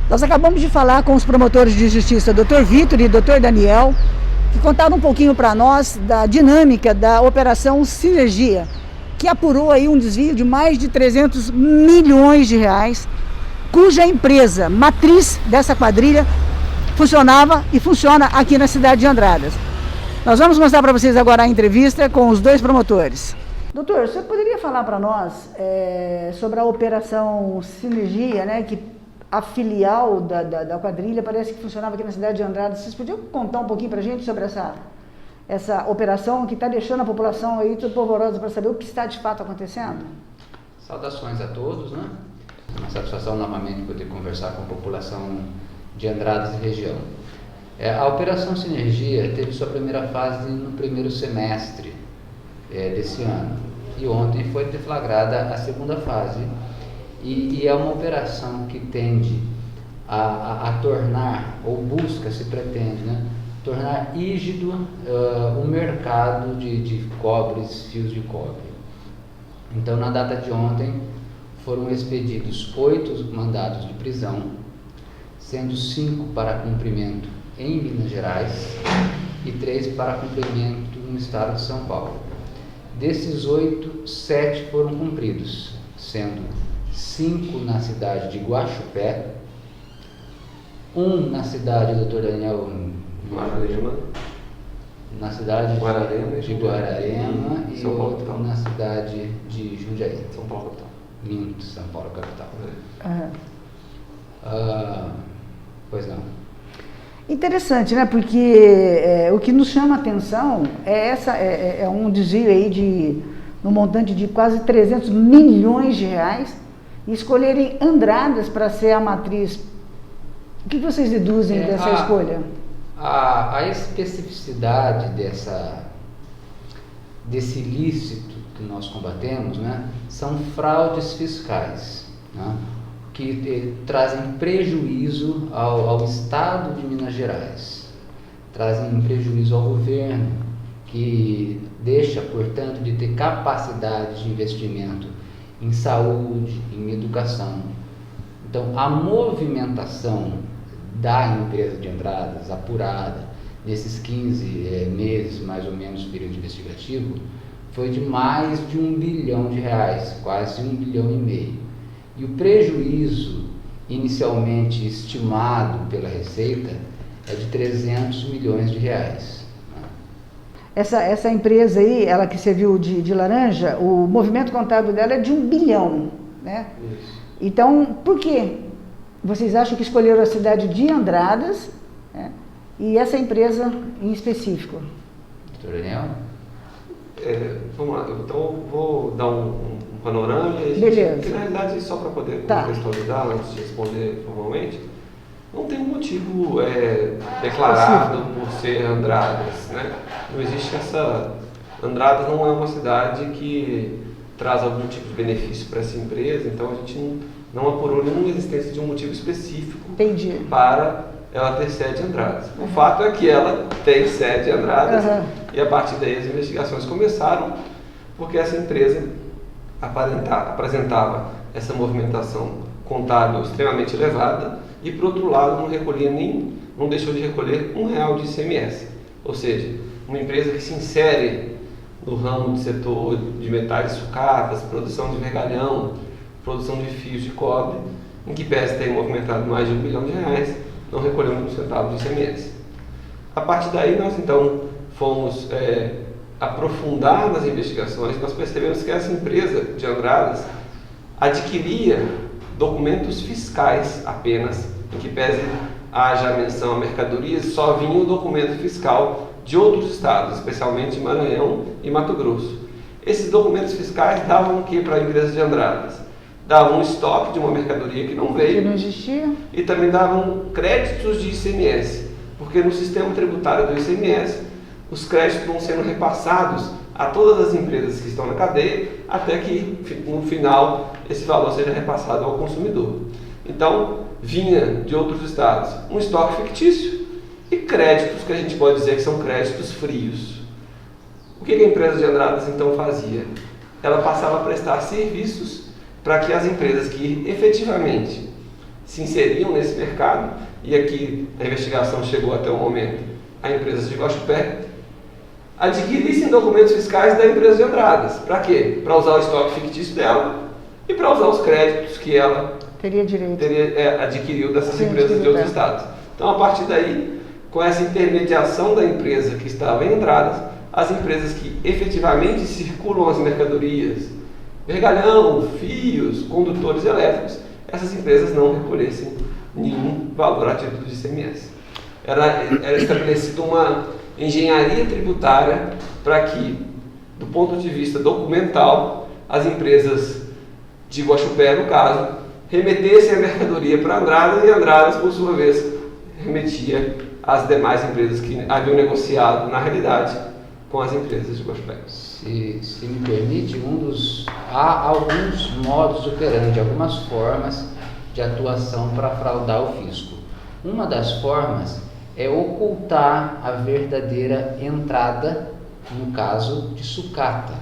Nós acabamos de falar com os promotores de justiça, Dr. Vitor e Dr. Daniel, que contaram um pouquinho para nós da dinâmica da operação Sinergia, que apurou aí um desvio de mais de 300 milhões de reais, cuja empresa matriz dessa quadrilha funcionava e funciona aqui na cidade de Andradas. Nós vamos mostrar para vocês agora a entrevista com os dois promotores. Doutor, você poderia falar para nós sobre a operação Sinergia, né, que a filial da quadrilha parece que funcionava aqui na cidade de Andradas. Vocês podiam contar um pouquinho para a gente sobre essa operação que está deixando a população aí toda polvorosa para saber o que está de fato acontecendo? Saudações a todos, né? É uma satisfação novamente poder conversar com a população de Andradas e região. A Operação Sinergia teve sua primeira fase no primeiro semestre desse ano e ontem foi deflagrada a segunda fase e é uma operação que tende a tornar, ou busca, se pretende, né, tornar rígido o mercado de cobres, fios de cobre. Então, na data de ontem, foram expedidos 8 mandados de prisão, sendo 5 para cumprimento em Minas Gerais e 3 para cumprimento no estado de São Paulo. Desses 8, 7 foram cumpridos, sendo 5 na cidade de Guaxupé, 1 na cidade do Dr. Daniel Guararema, na cidade de Guararema e São Paulo, outro na cidade de Jundiaí. São Paulo, capital. Minto, São Paulo, capital. Pois não. Interessante, né? Porque o que nos chama a atenção é um desvio aí no montante de quase 300 milhões de reais e escolherem Andradas para ser a matriz. O que vocês deduzem dessa escolha? A especificidade desse ilícito que nós combatemos, né, são fraudes fiscais, né, que trazem prejuízo ao Estado de Minas Gerais, trazem prejuízo ao governo, que deixa, portanto, de ter capacidade de investimento em saúde, em educação. Então, a movimentação da empresa de Andradas, apurada, nesses 15 meses, mais ou menos, período investigativo, foi de mais de R$1 bilhão, quase R$1,5 bilhão. E o prejuízo inicialmente estimado pela Receita é de 300 milhões de reais. Essa empresa aí, ela que serviu de laranja, o movimento contábil dela é de R$1 bilhão, né? Isso. Então, por quê? Vocês acham que escolheram a cidade de Andradas, né, e essa empresa em específico? Doutor Daniel? Vamos lá, então eu vou dar um panorama e a gente, beleza. que na realidade, só para poder contextualizar, antes de responder formalmente, não tem um motivo declarado por ser Andradas, né? Não existe essa... Andradas não é uma cidade que traz algum tipo de benefício para essa empresa, então a gente não apurou nenhuma existência de um motivo específico para ela ter sede em Andradas. O fato é que ela tem sede em Andradas e a partir daí as investigações começaram porque essa empresa apresentava essa movimentação contábil extremamente elevada e, por outro lado, não deixou de recolher R$1 de ICMS. Ou seja, uma empresa que se insere no ramo do setor de metais sucatas, produção de vergalhão, produção de fios de cobre, em que pese ter movimentado mais de R$1 bilhão, não recolheu um centavo de ICMS. A partir daí, nós então fomos aprofundar nas investigações, nós percebemos que essa empresa de Andradas adquiria documentos fiscais apenas, em que pese haja a menção a mercadorias, só vinha o documento fiscal de outros estados, especialmente Maranhão e Mato Grosso. Esses documentos fiscais davam o que para a empresa de Andradas? Davam um estoque de uma mercadoria que não veio. Que não existia. E também davam créditos de ICMS, porque no sistema tributário do ICMS, os créditos vão sendo repassados a todas as empresas que estão na cadeia, até que no final esse valor seja repassado ao consumidor. Então, vinha de outros estados um estoque fictício e créditos que a gente pode dizer que são créditos frios. O que a empresa de Andradas então fazia? Ela passava a prestar serviços para que as empresas que efetivamente se inseriam nesse mercado, e aqui a investigação chegou até o momento, a empresa de Guaxupé, adquirissem documentos fiscais da empresa de Andradas. Para quê? Para usar o estoque fictício dela e para usar os créditos que ela adquiriu dessas empresas de outros estados. Então, a partir daí, com essa intermediação da empresa que estava em Andradas, as empresas que efetivamente circulam as mercadorias, vergalhão, fios, condutores elétricos, essas empresas não recolhessem nenhum valor a título de ICMS. Era estabelecida uma engenharia tributária para que, do ponto de vista documental, as empresas de Guaxupé, no caso, remetessem a mercadoria para Andradas e Andradas, por sua vez, remetia às demais empresas que haviam negociado, na realidade, com as empresas de Guaxupé. Se me permite, há alguns modus operandi, algumas formas de atuação para fraudar o fisco. Uma das formas é ocultar a verdadeira entrada, no caso de sucata.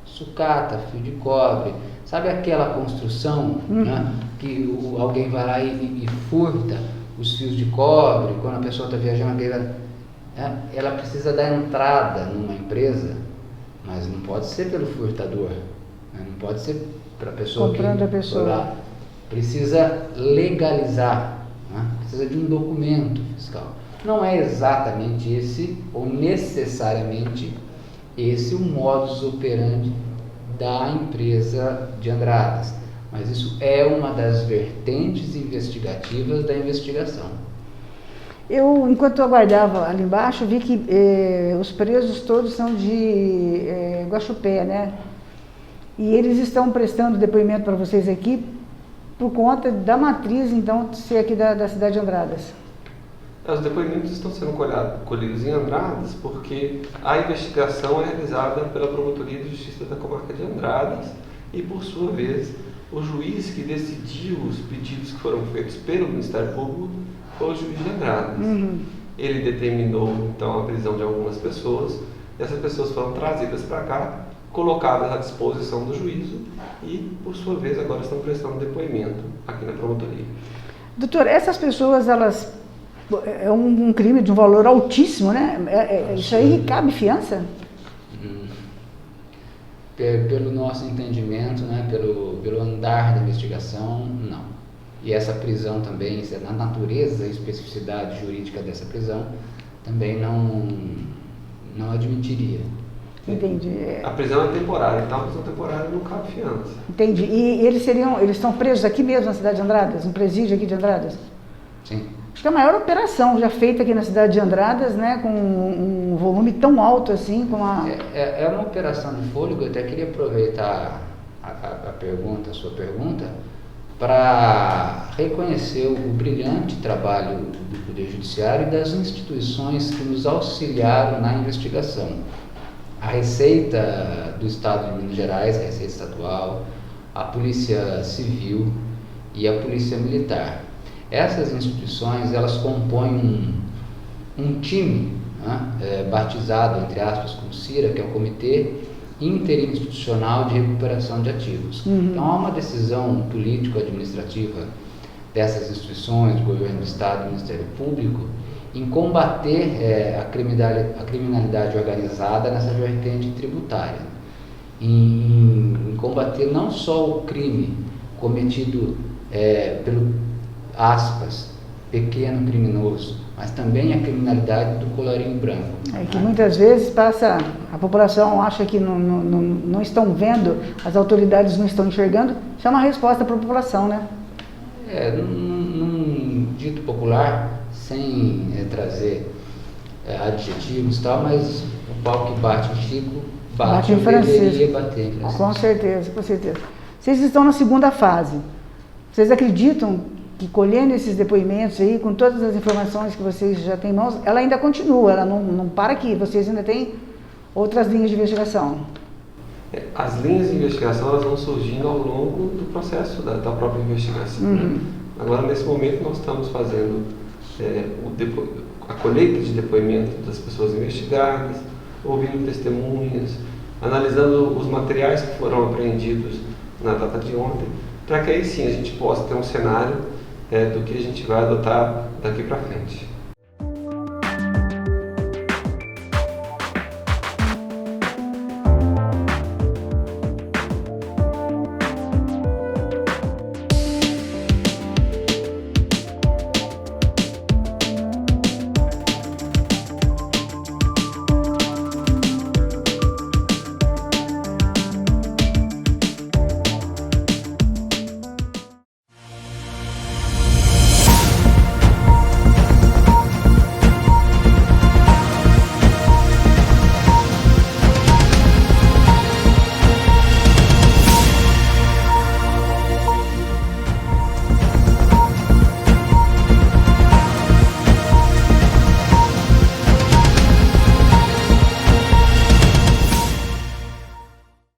Sucata, fio de cobre, sabe aquela construção, né, que alguém vai lá e furta os fios de cobre, quando a pessoa está viajando, ela precisa da entrada numa empresa, mas não pode ser pelo furtador, né, não pode ser para a pessoa comprando a pessoa. Lá, precisa legalizar. Precisa de um documento fiscal. Não é exatamente esse, ou necessariamente esse, o modus operandi da empresa de Andradas, mas isso é uma das vertentes investigativas da investigação. Enquanto eu aguardava ali embaixo, vi que os presos todos são de Guaxupé, né? E eles estão prestando depoimento para vocês aqui por conta da matriz, então, de ser aqui da cidade de Andradas. Os depoimentos estão sendo colhidos em Andradas porque a investigação é realizada pela Promotoria de Justiça da Comarca de Andradas e, por sua vez, o juiz que decidiu os pedidos que foram feitos pelo Ministério Público foi o juiz de Andradas. Ele determinou, então, a prisão de algumas pessoas e essas pessoas foram trazidas para cá, colocadas à disposição do juízo e, por sua vez, agora estão prestando depoimento aqui na promotoria. Doutor, essas pessoas, elas... É um crime de um valor altíssimo, né? Isso aí cabe fiança? Pelo nosso entendimento, né, pelo andar da investigação, não. E essa prisão também, na natureza e especificidade jurídica dessa prisão, também não admitiria. Entendi. A prisão é temporária, então a prisão temporária não cabe fiança. Entendi. E eles estão presos aqui mesmo na cidade de Andradas, um presídio aqui de Andradas? Sim. Acho que é a maior operação já feita aqui na cidade de Andradas, né, com um volume tão alto assim, com a... É uma operação de fôlego. Eu até queria aproveitar a sua pergunta, para reconhecer o brilhante trabalho do Poder Judiciário e das instituições que nos auxiliaram na investigação. A Receita do Estado de Minas Gerais, a Receita Estadual, a Polícia Civil e a Polícia Militar. Essas instituições, elas compõem um time, né, batizado, entre aspas, como CIRA, que é o Comitê Interinstitucional de Recuperação de Ativos. Então, há uma decisão político-administrativa dessas instituições, do Governo do Estado e do Ministério Público, em combater a criminalidade organizada nessa vertente tributária, em combater não só o crime cometido pelo, aspas, pequeno criminoso, mas também a criminalidade do colarinho branco. É que muitas vezes a população acha que não estão vendo, as autoridades não estão enxergando, isso é uma resposta para a população, né? Num dito popular, sem trazer adjetivos e tal, mas o pau que bate em Chico, bate em Francisco. Deveria bater em Francisco. Com certeza, com certeza. Vocês estão na segunda fase. Vocês acreditam que colhendo esses depoimentos aí, com todas as informações que vocês já têm em mãos, ela ainda continua, ela não para aqui, vocês ainda têm outras linhas de investigação? As linhas de investigação, elas vão surgindo ao longo do processo da própria investigação. Né? Agora, nesse momento, nós estamos fazendo a colheita de depoimentos das pessoas investigadas, ouvindo testemunhas, analisando os materiais que foram apreendidos na data de ontem, para que aí sim a gente possa ter um cenário do que a gente vai adotar daqui para frente.